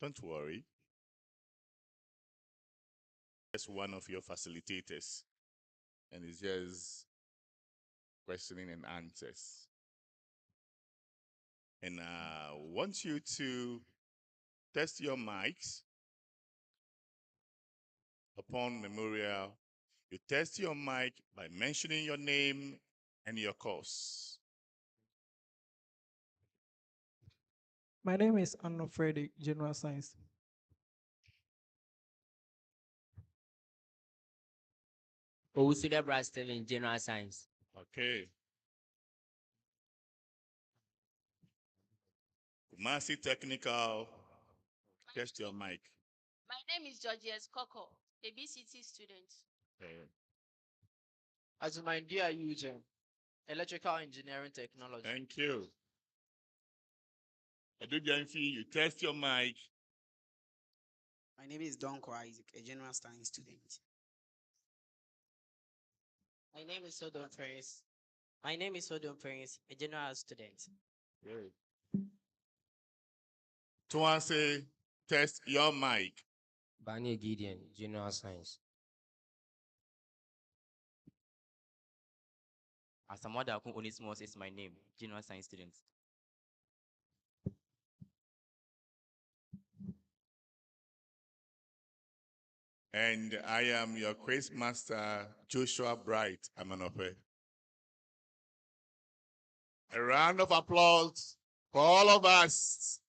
Don't worry. Just one of your facilitators, and it's just questioning and answers. And I want you to test your mics upon memorial. You test your mic by mentioning your name and your course. My name is Anno Freddy, General Science. Owusude Brastel in General Science. Okay. Kumasi Technical, test your mic. My name is Georges Koko, a BCT student. Okay. As my dear user, electrical engineering technology. Thank you. Edu Jenfi, you test your mic. My name is Donko Isaac, a general science student. My name is Sodom Ferris. My name is Sodom Ferris, a general student. Good. Tuanse, test your mic. Bani Gideon, General Science. Asamoah Onismos is my name, General Science student. And I am your quiz master, Joshua Bright Amanope. A round of applause for all of us.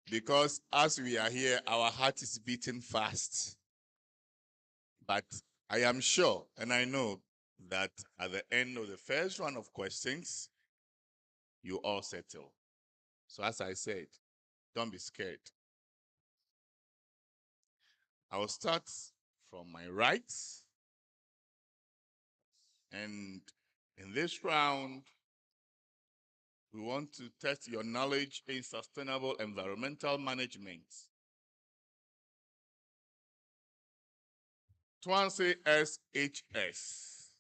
Because as we are here, our heart is beating fast. But I am sure and I know that at the end of the first round of questions, you all settle. So as I said, don't be scared. I will start from my right. And in this round, we want to test your knowledge in sustainable environmental management. Twanse SHS.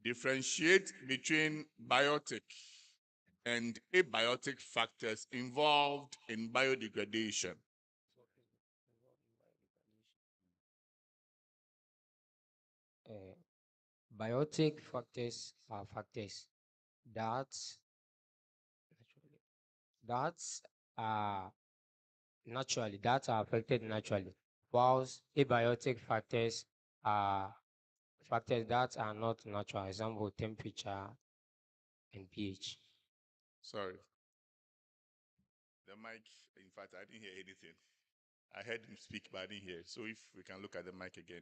Differentiate between biotic and abiotic factors involved in biodegradation. Biotic factors are factors that are affected naturally, whilst abiotic factors are factors that are not natural. Example, temperature and pH. Sorry. The mic, in fact, I didn't hear anything. I heard him speak, but I didn't hear. So if we can look at the mic again.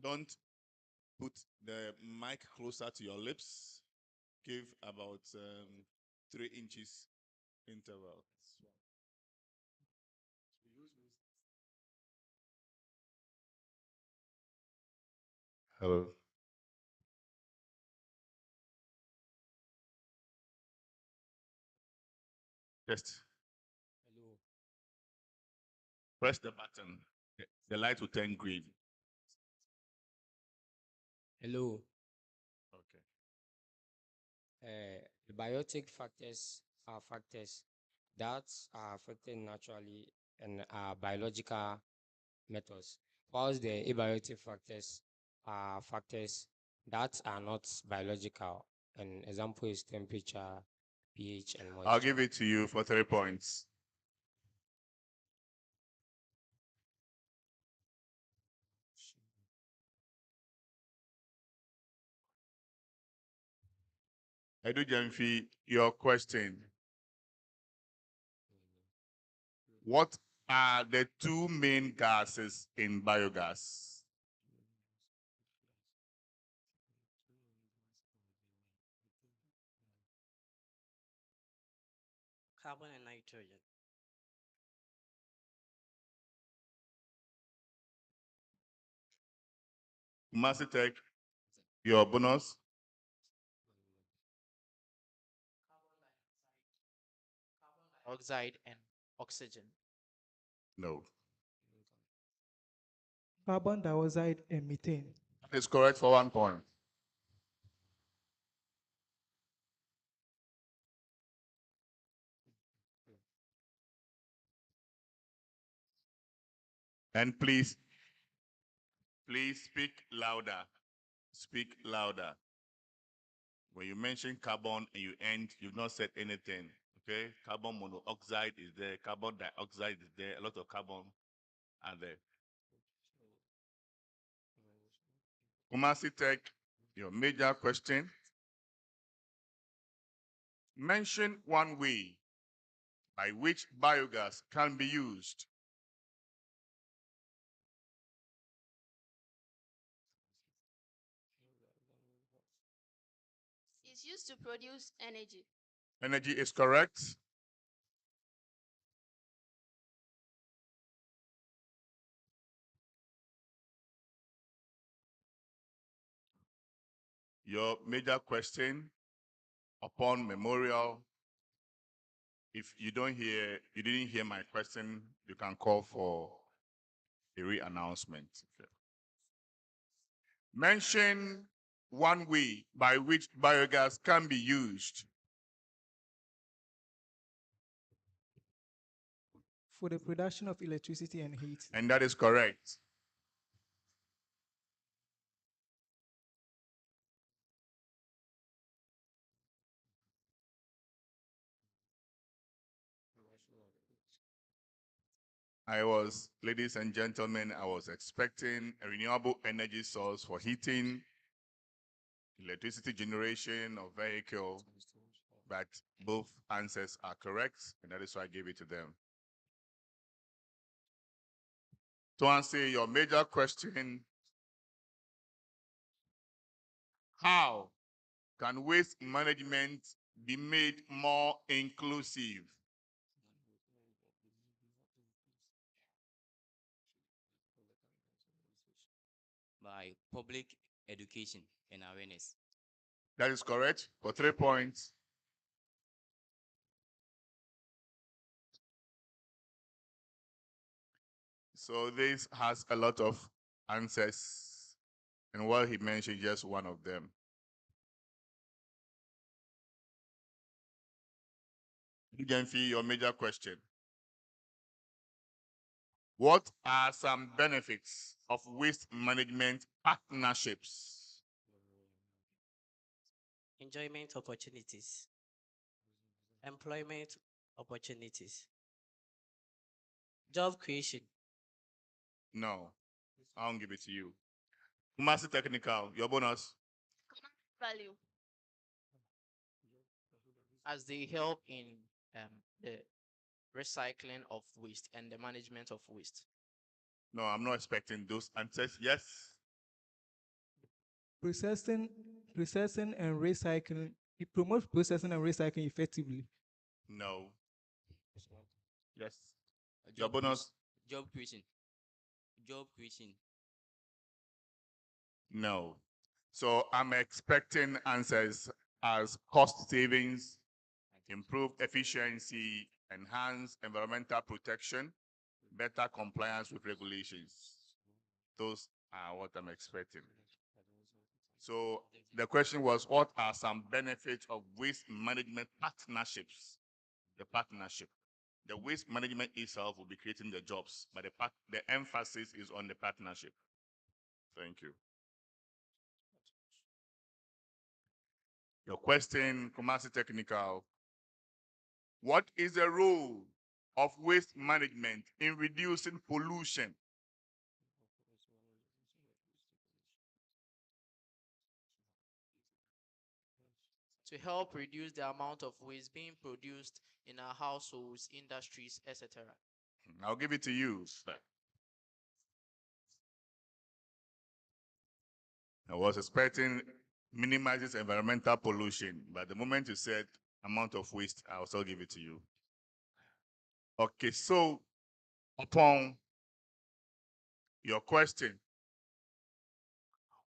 Don't put the mic closer to your lips. Give about 3 inches interval. Hello. Just Hello. press the button. The light will turn green. Hello. Okay. The biotic factors are factors that are affected naturally and are biological methods, whilst the abiotic factors are factors that are not biological. An example is temperature, pH, and moisture. I'll give it to you for 3 points. Edu Jemfi, your question. What are the 2 main gases in biogas? Carbon and nitrogen. Massitech, your bonus. dioxide, and oxygen. No. Carbon dioxide and methane. That is correct for 1 point. And please speak louder. Speak louder. When you mention carbon and you end, you've not said anything. Okay? Carbon monoxide is there, carbon dioxide is there, a lot of carbon are there. Kumasi Tech, your major question. Mention one way by which biogas can be used. It's used to produce energy. Energy is correct. Your major question upon memorial. If you didn't hear my question, you can call for a re-announcement. Okay. Mention one way by which biogas can be used. For the production of electricity and heat. And that is correct. Ladies and gentlemen, I was expecting a renewable energy source for heating, electricity generation of vehicle, but both answers are correct, and that is why I gave it to them. To answer your major question, how can waste management be made more inclusive? By public education and awareness. That is correct for 3 points. So this has a lot of answers, and what he mentioned, just one of them. Genfi, your major question. What are some benefits of waste management partnerships? Enjoyment opportunities, employment opportunities, job creation. No, I won't give it to you. Kumasi Technical, your bonus. Value. As they help in the recycling of waste and the management of waste. No, I'm not expecting those answers. Yes. Processing and recycling. It promotes processing and recycling effectively. No. Yes. Your Job bonus. Job creation. Job creation. No. So I'm expecting answers as cost savings, improved efficiency, enhanced environmental protection, better compliance with regulations. Those are what I'm expecting. So the question was, what are some benefits of waste management partnerships? The partnership. The waste management itself will be creating the jobs, but the emphasis is on the partnership. Thank you. Your question, Kumasi Technical. What is the role of waste management in reducing pollution? To help reduce the amount of waste being produced in our households, industries, etc. I'll give it to you. I was expecting minimizes environmental pollution, but the moment you said amount of waste, I'll still give it to you. Okay, so upon your question,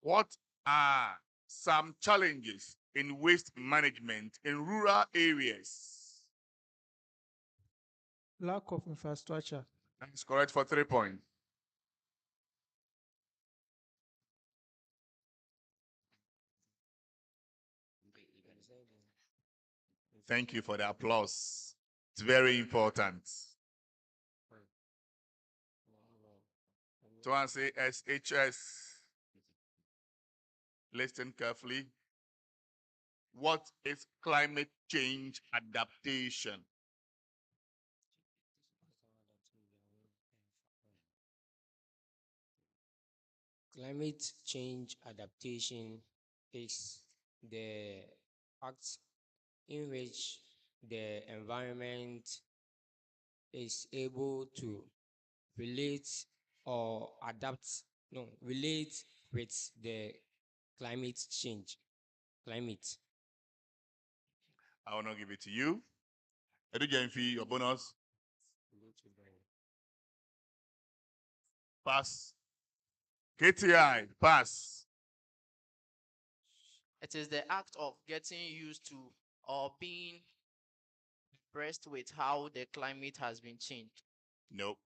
what are some challenges in waste management in rural areas? Lack of infrastructure. That's correct for 3 points. Thank you for the applause. It's very important. To answer SHS, listen carefully. What is climate change adaptation? Climate change adaptation is the act in which the environment is able to relate or relate with the climate change. Climate. I will not give it to you. Edu your bonus. Pass. KTI, pass. It is the act of getting used to or being impressed with how the climate has been changed. Nope.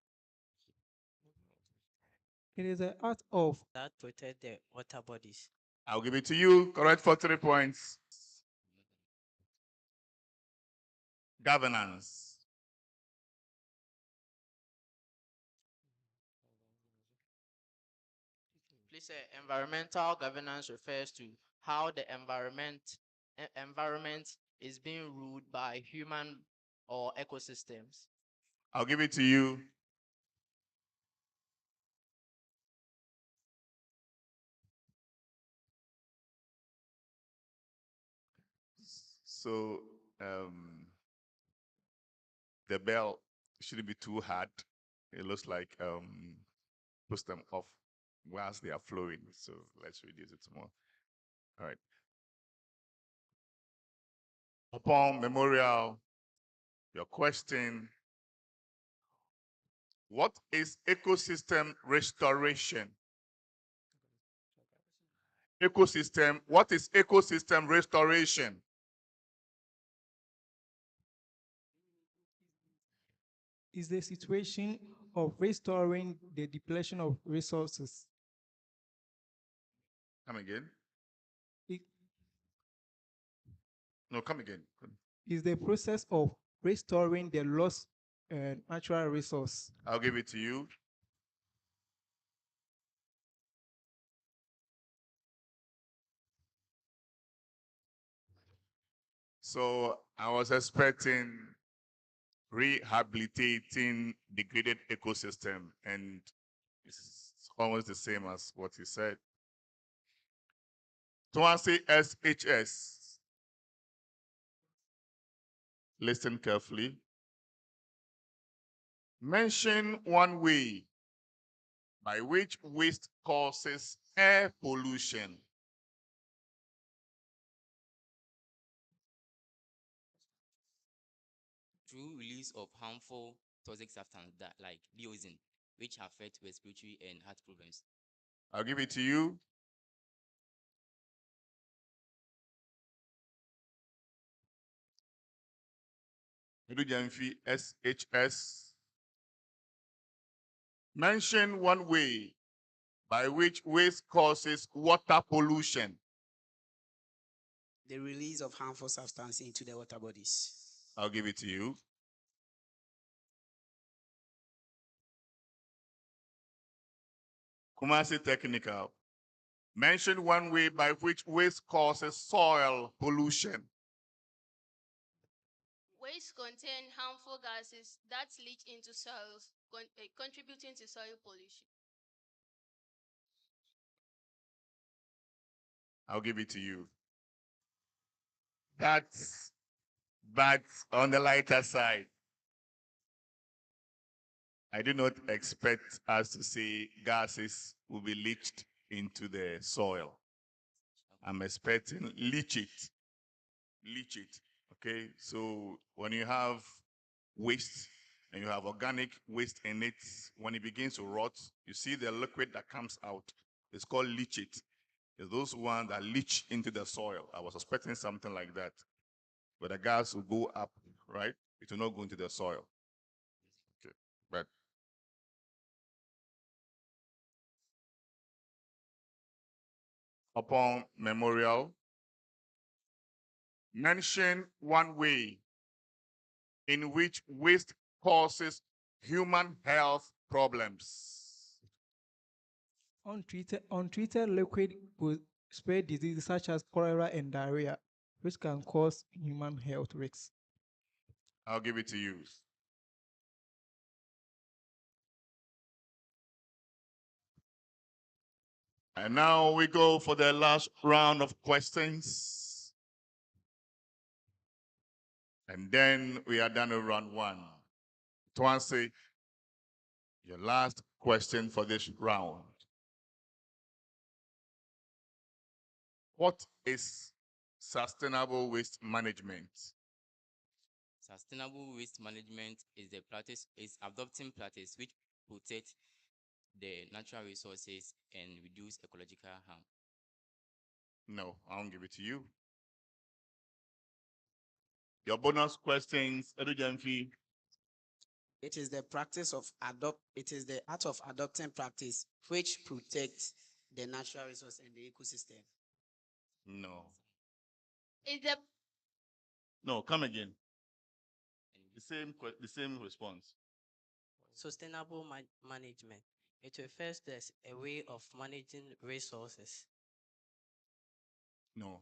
It is an art of That protect the water bodies. I'll give it to you. Correct for 3 points. Governance. Please say environmental governance refers to how the environment is being ruled by human or ecosystems. I'll give it to you. So the bell shouldn't be too hard. It looks like push them off whilst they are flowing. So let's reduce it more. All right. Upon memorial, your question. What is ecosystem restoration? What is ecosystem restoration? is the situation of restoring the depletion of resources. Come again. It No, come again. is the process of restoring the lost natural resource. I'll give it to you. So I was expecting rehabilitating degraded ecosystem, and it's almost the same as what he said. To answer SHS, listen carefully. Mention one way by which waste causes air pollution. Through release of harmful toxic substances that like dioxin, which affect respiratory and heart problems. I'll give it to you. SHS. Mention one way by which waste causes water pollution. The release of harmful substances into the water bodies. I'll give it to you. Kumasi Technical. Mention one way by which waste causes soil pollution. Waste contain harmful gases that leach into soils, contributing to soil pollution. I'll give it to you. That's on the lighter side. I do not expect us to say gases will be leached into the soil. I'm expecting leach it. Okay, so when you have waste and you have organic waste in it, when it begins to rot, you see the liquid that comes out. It's called leachate. It's those ones that leach into the soil. I was expecting something like that. But the gas will go up, right? It will not go into the soil. But upon memorial, mention one way in which waste causes human health problems. Untreated liquid will spread diseases such as cholera and diarrhea, which can cause human health risks. I'll give it to you. And now we go for the last round of questions. And then we are done with round one. Twansi, your last question for this round. What is sustainable waste management? Sustainable waste management is adopting practice which protect the natural resources and reduce ecological harm. No, I won't give it to you. Your bonus questions, Edu Jamfi. It is the practice of it is the art of adopting practice which protects the natural resource and the ecosystem. No. Is the No, come again. The same response. Sustainable management. It refers to as a way of managing resources. No,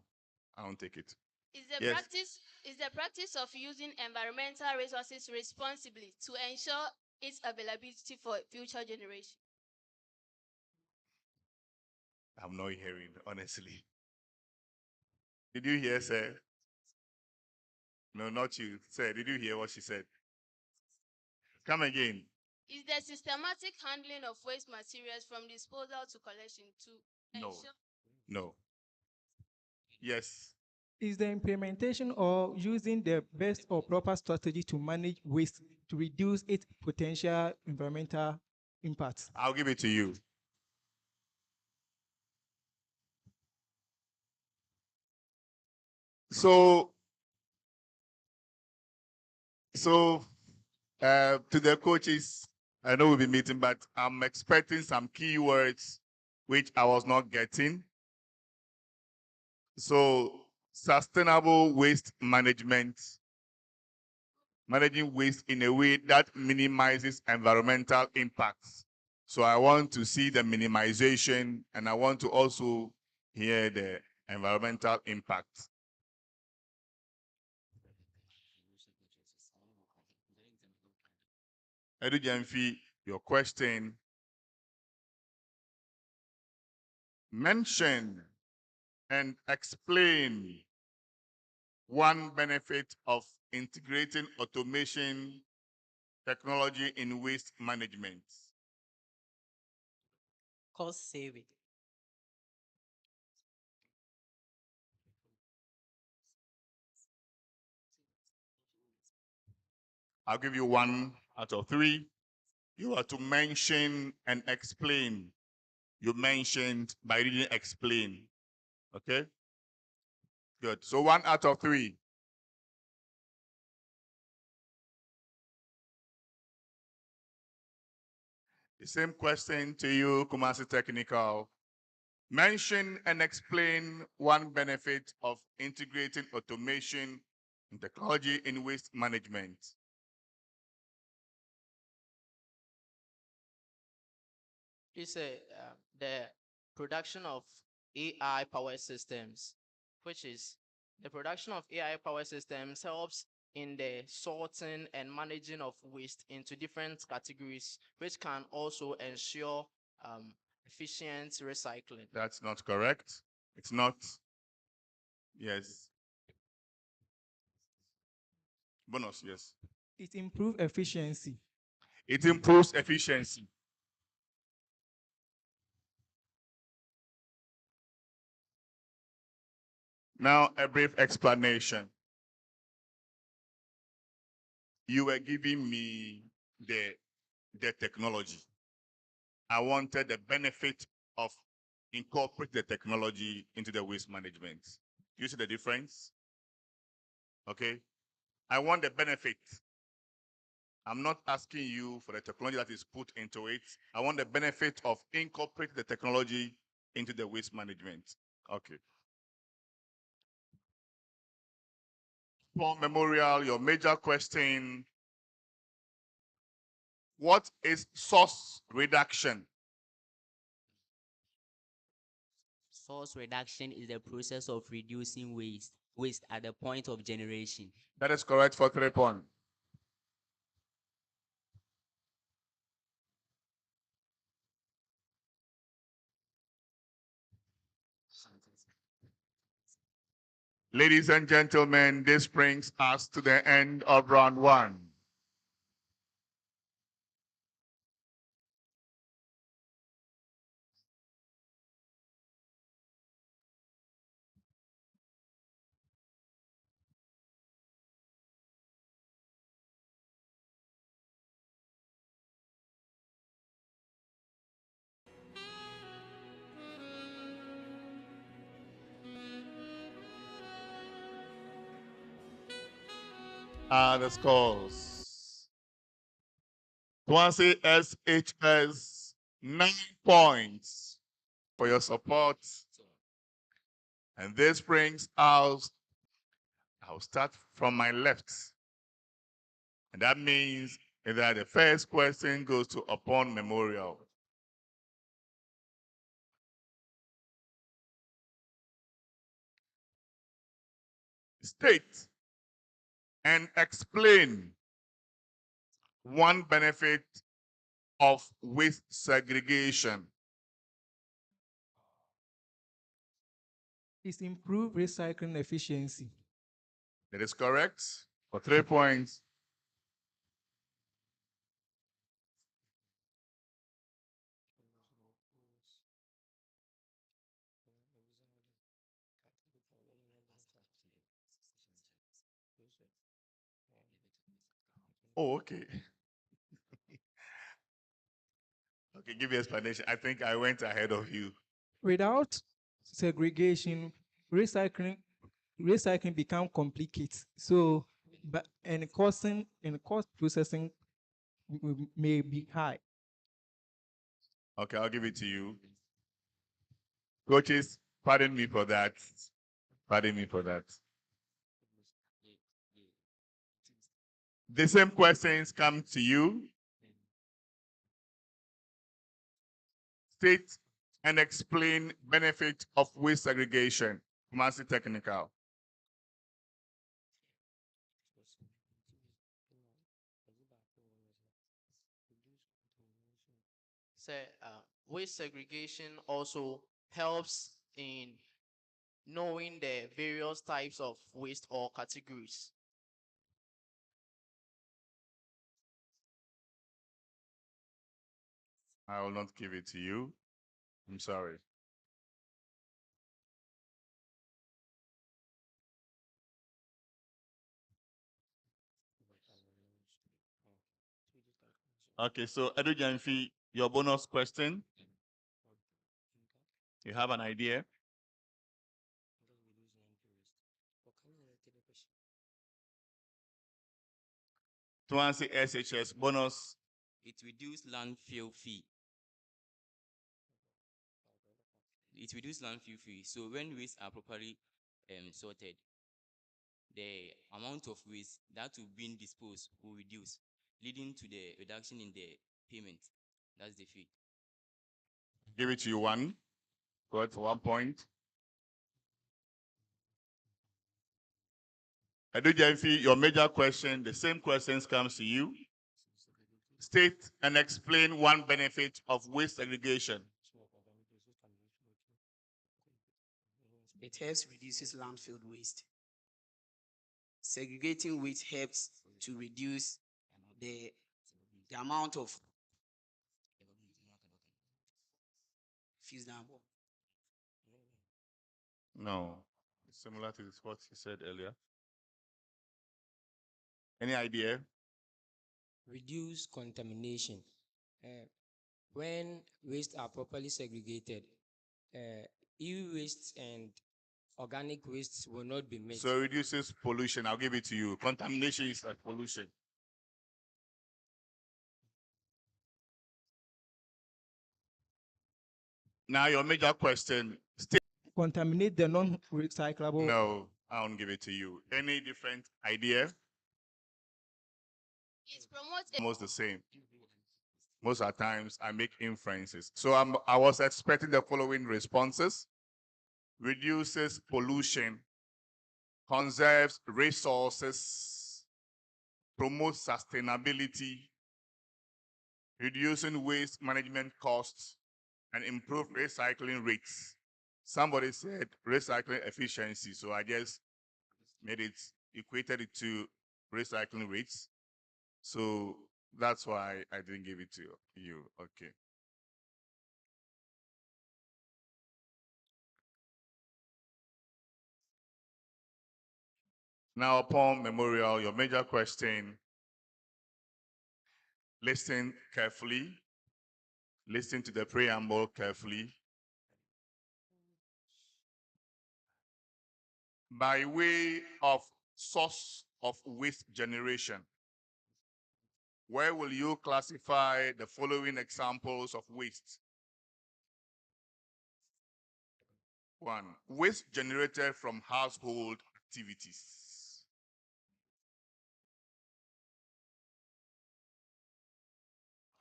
I don't take it. Is the practice of using environmental resources responsibly to ensure its availability for future generations. I'm not hearing, honestly. Did you hear, sir? No, not you. Sir, did you hear what she said? Come again. Is the systematic handling of waste materials from disposal to collection to No. ensure? No. Yes. Is the implementation or using the best or proper strategy to manage waste to reduce its potential environmental impacts? I'll give it to you. So to the coaches, I know we'll be meeting, but I'm expecting some keywords which I was not getting. So sustainable waste management, managing waste in a way that minimizes environmental impacts. So I want to see the minimization, and I want to also hear the environmental impact. Edu Jamfi, your question. Mention and explain one benefit of integrating automation technology in waste management. Cost saving. I'll give you 1 out of 3. You are to mention and explain. You mentioned, but you didn't explain. Okay? Good. So 1 out of 3. The same question to you, Kumasi Technical. Mention and explain one benefit of integrating automation and technology in waste management. It's the production of AI power systems, which is the production of AI power systems helps in the sorting and managing of waste into different categories, which can also ensure efficient recycling. That's not correct. It's not. Yes. Bonus, yes. It improves efficiency. It improves efficiency. Now, a brief explanation. You were giving me the technology. I wanted the benefit of incorporate the technology into the waste management. Do you see the difference? Okay. I want the benefit. I'm not asking you for the technology that is put into it. I want the benefit of incorporating the technology into the waste management. Okay. For memorial, your major question, what is source reduction? Source reduction is the process of reducing waste at the point of generation. That is correct for 3 points. Ladies and gentlemen, this brings us to the end of round 1. The scores. Swansea SHS, 9 points for your support. And this brings us, I'll start from my left. And that means that the first question goes to Upon Memorial. State and explain one benefit of waste segregation. Is improve recycling efficiency. That is correct for 3 points. Oh, okay. Okay, give you explanation. I think I went ahead of you. Without segregation, recycling become complicated. So, and cost processing may be high. Okay, I'll give it to you. Coaches, pardon me for that. Pardon me for that. The same questions come to you. State and explain benefit of waste segregation. Massey Technical. Waste segregation also helps in knowing the various types of waste or categories. I will not give it to you. I'm sorry. Okay, so Edu Janfi, your bonus question. You have an idea? To answer SHS bonus. It reduces landfill fee. It reduces landfill fee. So when wastes are properly sorted, the amount of waste that will be disposed will reduce, leading to the reduction in the payment. That's the fee. Give it to you one. Good for 1 point. Edu Janfi, your major question, the same questions comes to you. State and explain one benefit of waste segregation. It helps reduces landfill waste. Segregating waste helps to reduce the amount of fuse number. No, similar to what you said earlier. Any idea? Reduce contamination. When waste are properly segregated, e-waste and organic wastes will not be mixed. So it reduces pollution. I'll give it to you. Contamination is like pollution. Now your major question. Contaminate the non-recyclable. No, I won't give it to you. Any different idea? It promotes Almost the same. Most of the times I make inferences. So I was expecting the following responses. Reduces pollution, conserves resources, promotes sustainability, reducing waste management costs, and improve recycling rates. Somebody said recycling efficiency, so I just equated it to recycling rates. So that's why I didn't give it to you. Okay. Now, upon memorial, your major question, listen carefully. Listen to the preamble carefully. By way of source of waste generation, where will you classify the following examples of waste? 1. Waste generated from household activities.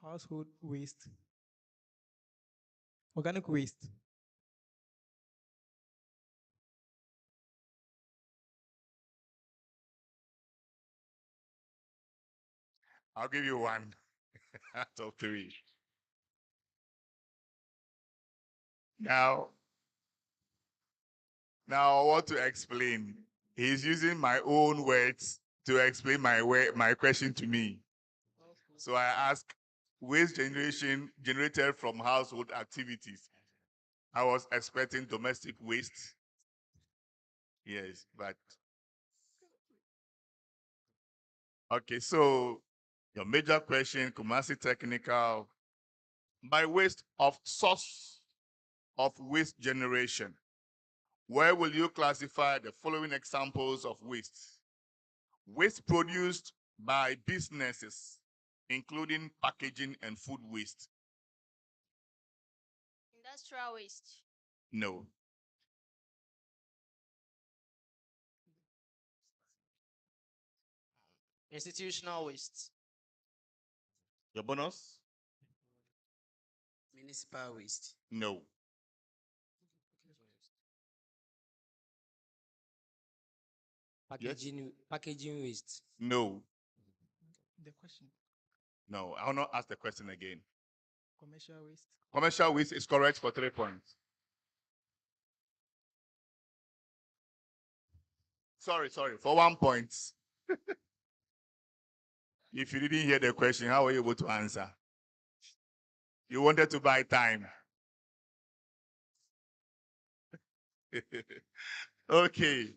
Household waste. Organic waste. I'll give you one out of 3. Now I want to explain. He's using my own words to explain my question to me. So I ask, waste generation generated from household activities. I was expecting domestic waste. Yes, but okay, so your major question, Kumasi Technical, by waste of source of waste generation, where will you classify the following examples of waste? Waste produced by businesses, including packaging and food waste. industrial waste. No. Institutional waste. Your bonus? Municipal waste. No. Packaging waste. No. The question. No. I will not ask the question again. Commercial waste. Commercial waste is correct for 3 points. Sorry, for 1 point. If you didn't hear the question, how were you able to answer? You wanted to buy time. Okay.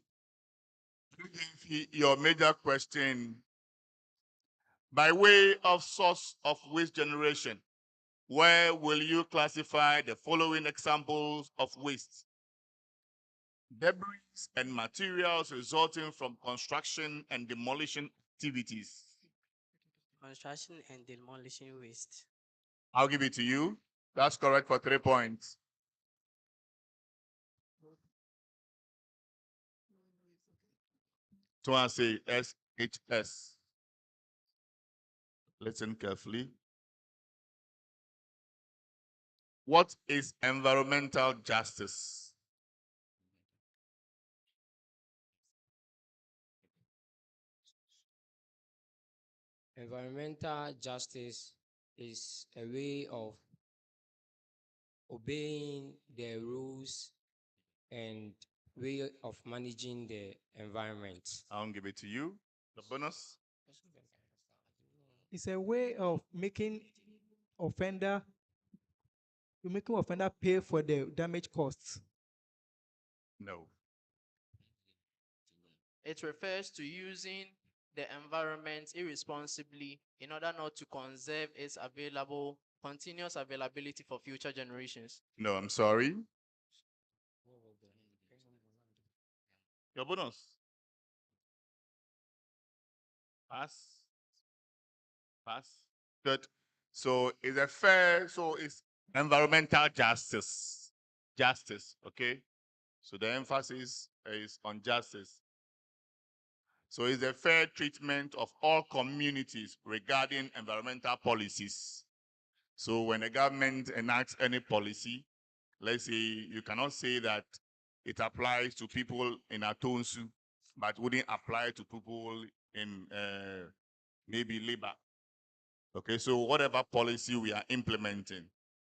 Your major question, by way of source of waste generation, where will you classify the following examples of waste? Debris and materials resulting from construction and demolition activities. Construction and demolition waste. I'll give it to you. That's correct for 3 points. To answer SHTS. Listen carefully. What is environmental justice? Environmental justice is a way of obeying the rules and way of managing the environment. I'll give it to you. The bonus? It's a way of making offender pay for the damage costs. No. It refers to using the environment irresponsibly in order not to conserve its continuous availability for future generations. No, I'm sorry. Your bonus? Pass. Good. So it's environmental justice. justice, okay? So the emphasis is on justice. So it's a fair treatment of all communities regarding environmental policies. So when the government enacts any policy, let's say you cannot say that it applies to people in Atonsu, but wouldn't apply to people in maybe labor. Okay, so whatever policy we are implementing,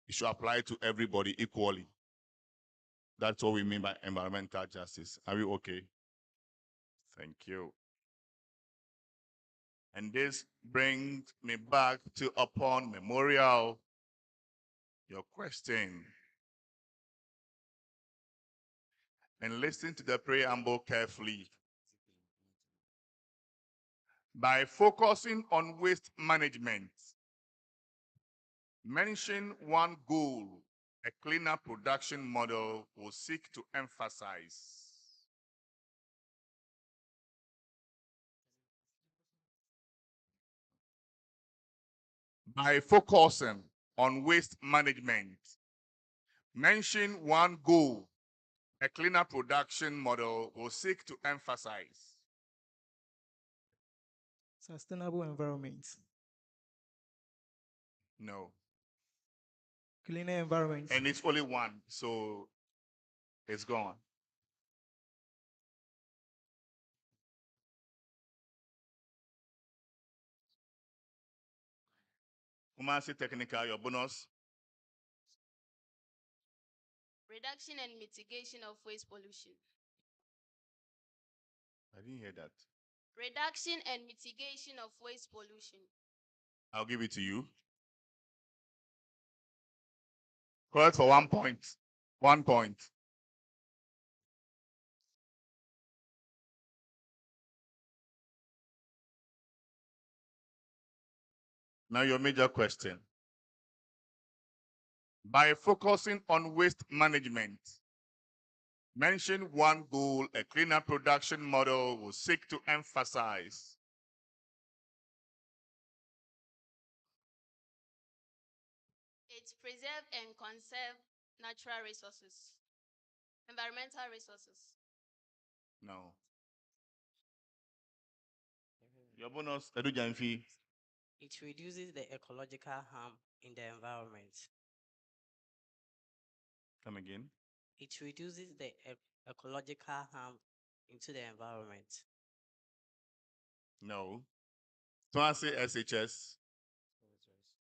it should apply to everybody equally. That's what we mean by environmental justice. Are we okay? Thank you. And this brings me back to upon memorial. Your question. And listen to the preamble carefully. By focusing on waste management, mention one goal a cleaner production model will seek to emphasize. By focusing on waste management, mention one goal a cleaner production model will seek to emphasize. Sustainable environment. No. Cleaner environment. And it's only one, so it's gone. Kumasi technical, your bonus. Reduction and mitigation of waste pollution. I didn't hear that. Reduction and mitigation of waste pollution. I'll give it to you. Correct for 1 point. 1 point. Now your major question. By focusing on waste management, mention one goal a cleaner production model will seek to emphasize. It preserve and conserve natural resources, environmental resources. No. Your bonus, Edu Janfi. It reduces the ecological harm in the environment. Come again. It reduces the ecological harm into the environment. No. So I say SHS.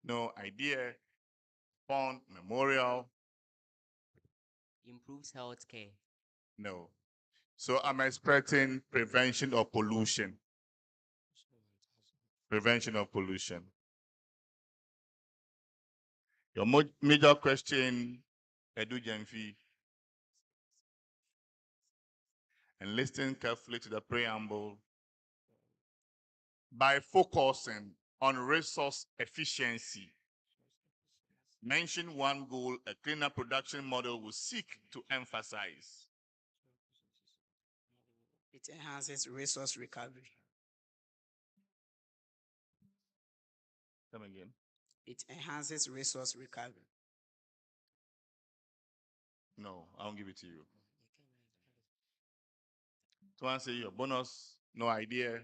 No idea. Pond Memorial. Improves healthcare. No. So I'm expecting prevention of pollution. Prevention of pollution. Your major question, Edu Jenfi. And listen carefully to the preamble. By focusing on resource efficiency, mention one goal a cleaner production model will seek to emphasize. It enhances resource recovery. Come again. It enhances resource recovery. No, I won't give it to you. To answer your bonus, no idea.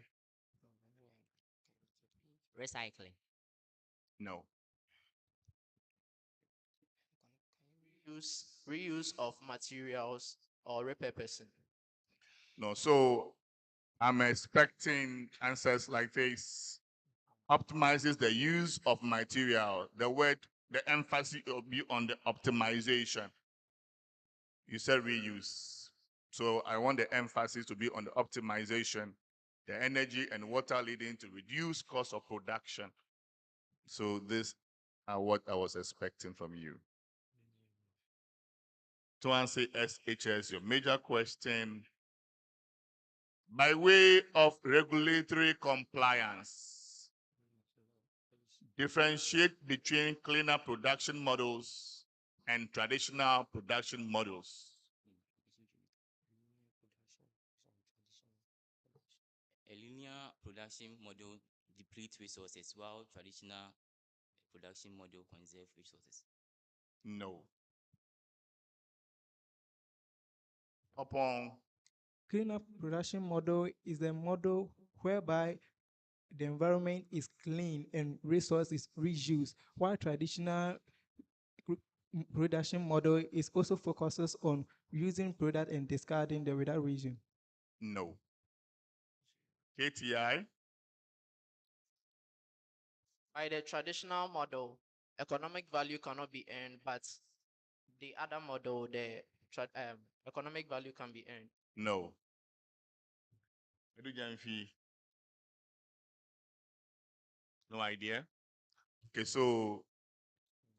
Recycling. No. Reuse of materials or repurposing. No, so I'm expecting answers like this. Optimizes the use of material. The emphasis will be on the optimization. You said reuse. So I want the emphasis to be on the optimization, the energy and water leading to reduce cost of production. So these are what I was expecting from you. To answer SHS, your major question, by way of regulatory compliance, differentiate between cleaner production models and traditional production models. A linear production model depletes resources while traditional production model conserves resources. No. upon Clean up production model is a model whereby the environment is clean and resources reused, while traditional production model is also focuses on using product and discarding the without reason. no. KTI, By the traditional model, economic value cannot be earned, but the other model, the economic value can be earned. no. Edujamfi, no idea. Okay, so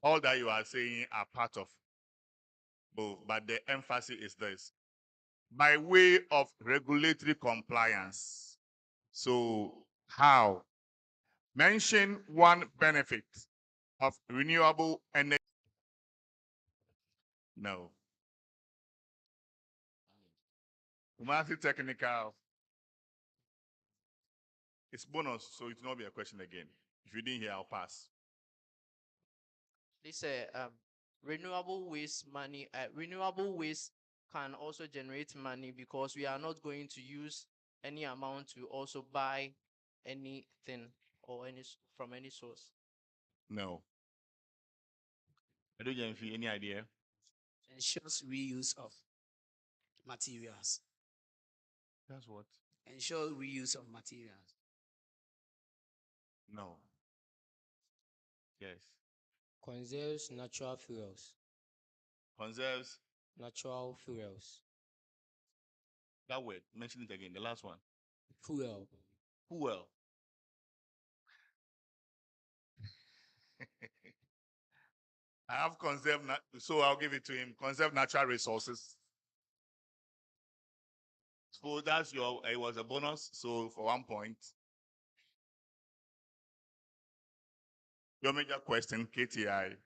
all that you are saying are part of both, but the emphasis is this. By way of regulatory compliance. So how? Mention one benefit of renewable energy. No. Kumasi technical. It's bonus, so it will not be a question again. If you didn't hear, I'll pass. This renewable waste money. Renewable waste can also generate money because we are not going to use any amount to also buy anything or from any source. No. Edujamfi, any idea? Ensures reuse of materials. That's what? Ensure reuse of materials. No. Yes. Conserves natural fuels. Conserves Natural fuels. that word. Mention it again. The last one. Fuel. Fuel. I have conserved, so I'll give it to him. Conserve natural resources. So that's it was a bonus. So for 1 point. Your major question, KTI.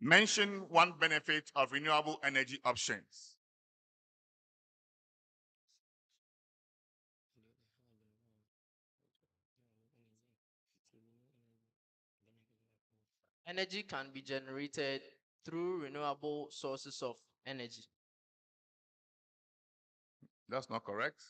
Mention one benefit of renewable energy options. Energy can be generated through renewable sources of energy. That's not correct.